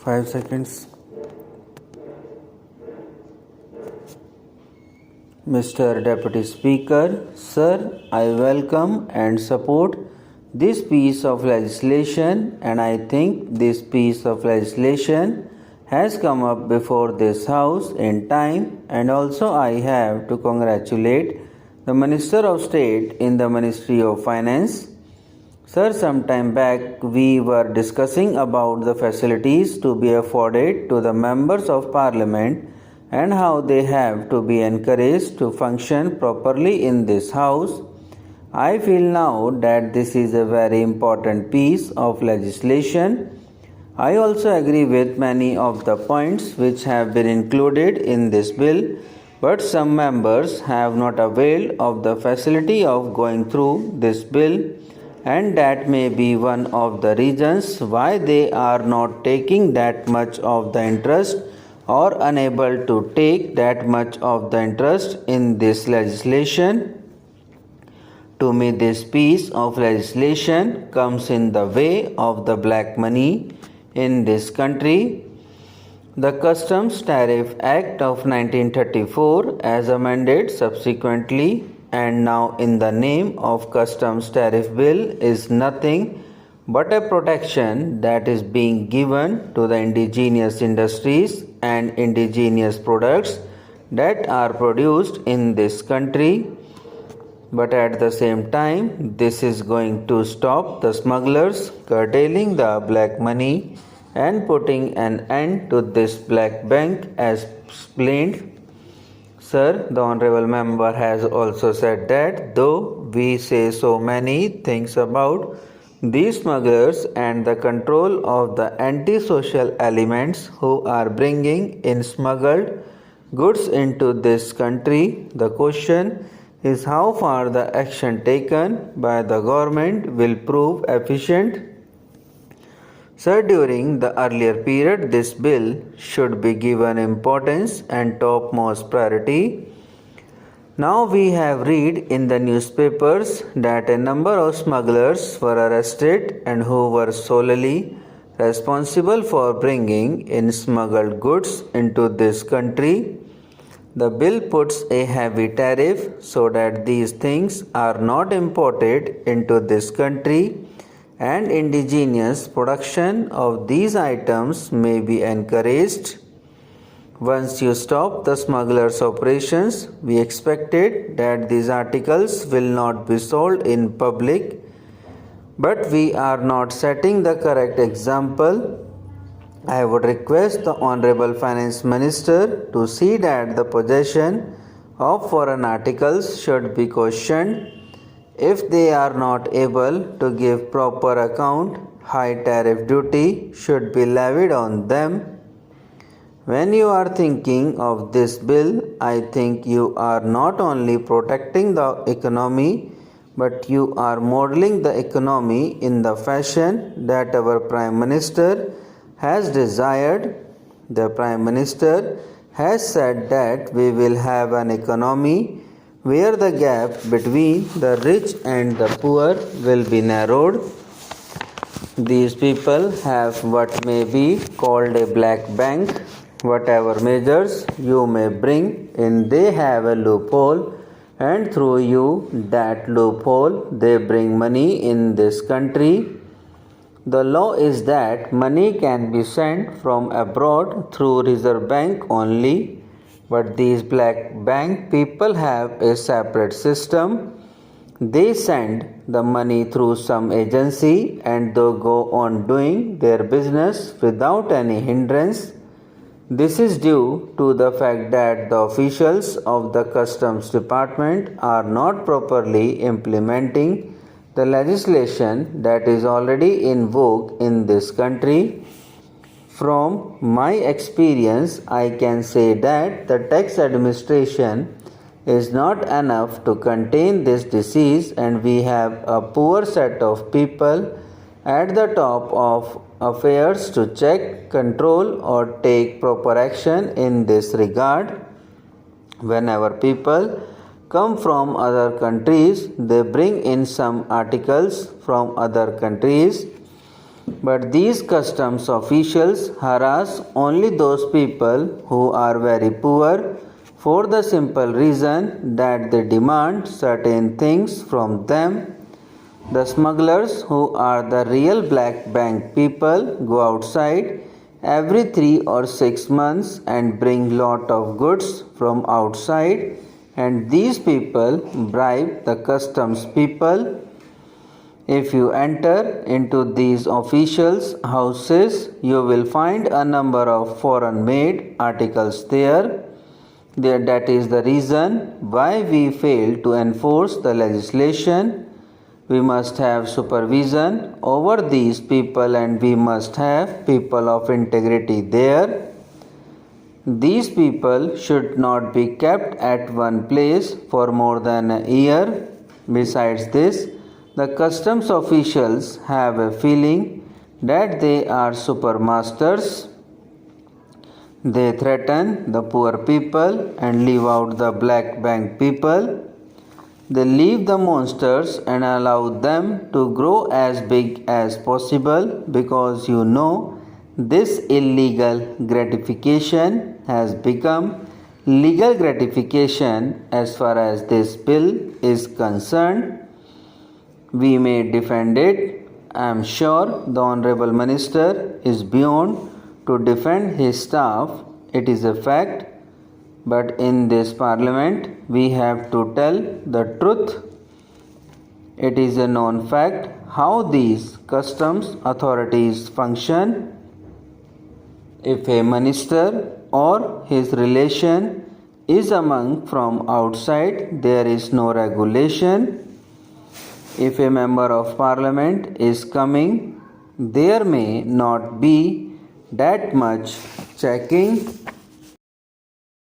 5 seconds. Mr. Deputy Speaker, Sir, I welcome and support this piece of legislation, and I think this piece of legislation has come up before this House in time, and also I have to congratulate the Minister of State in the Ministry of Finance. Sir, some time back we were discussing about the facilities to be afforded to the members of Parliament and how they have to be encouraged to function properly in this House. I feel now that this is a very important piece of legislation. I also agree with many of the points which have been included in this bill, but some members have not availed of the facility of going through this bill, and that may be one of the reasons why they are not taking that much of the interest or unable to take that much of the interest in this legislation. To me, this piece of legislation comes in the way of the black money in this country. The Customs Tariff Act of 1934, as amended subsequently and now in the name of Customs Tariff Bill, is nothing but a protection that is being given to the indigenous industries and indigenous products that are produced in this country. But at the same time, this is going to stop the smugglers curtailing the black money and putting an end to this black bank as explained. Sir, the Honorable Member has also said that though we say so many things about these smugglers and the control of the antisocial elements who are bringing in smuggled goods into this country, the question is how far the action taken by the government will prove efficient. Sir, during the earlier period, this bill should be given importance and topmost priority. Now we have read in the newspapers that a number of smugglers were arrested and who were solely responsible for bringing in smuggled goods into this country. The bill puts a heavy tariff so that these things are not imported into this country, and indigenous production of these items may be encouraged. Once you stop the smugglers' operations, we expected that these articles will not be sold in public, but we are not setting the correct example. I would request the Honorable Finance Minister to see that the possession of foreign articles should be questioned. If they are not able to give proper account, high tariff duty should be levied on them. When you are thinking of this bill, I think you are not only protecting the economy, but you are modeling the economy in the fashion that our Prime Minister has desired. The Prime Minister has said that we will have an economy where the gap between the rich and the poor will be narrowed. These people have what may be called a black bank. Whatever measures you may bring in, they have a loophole, and through you that loophole they bring money in this country. The law is that money can be sent from abroad through Reserve Bank only, but these black bank people have a separate system. They send the money through some agency and they go on doing their business without any hindrance. This is due to the fact that the officials of the Customs Department are not properly implementing the legislation that is already in vogue in this country. From my experience, I can say that the tax administration is not enough to contain this disease, and we have a poor set of people at the top of affairs to check, control, or take proper action in this regard. Whenever people come from other countries, they bring in some articles from other countries. But these customs officials harass only those people who are very poor for the simple reason that they demand certain things from them. The smugglers, who are the real black bank people, go outside every 3 or 6 months and bring lot of goods from outside, and these people bribe the customs people. If you enter into these officials' houses, you will find a number of foreign made articles there. That is the reason why we fail to enforce the legislation. We must have supervision over these people, and we must have people of integrity there. These people should not be kept at one place for more than a year. Besides this, the customs officials have a feeling that they are supermasters. They threaten the poor people and leave out the black bank people. They leave the monsters and allow them to grow as big as possible, because this illegal gratification has become legal gratification as far as this bill is concerned. We may defend it. I am sure the Honorable Minister is beyond to defend his staff. It is a fact. But in this parliament, we have to tell the truth. It is a known fact how these customs authorities function. If a minister or his relation is among from outside, there is no regulation. If a member of parliament is coming, there may not be that much checking.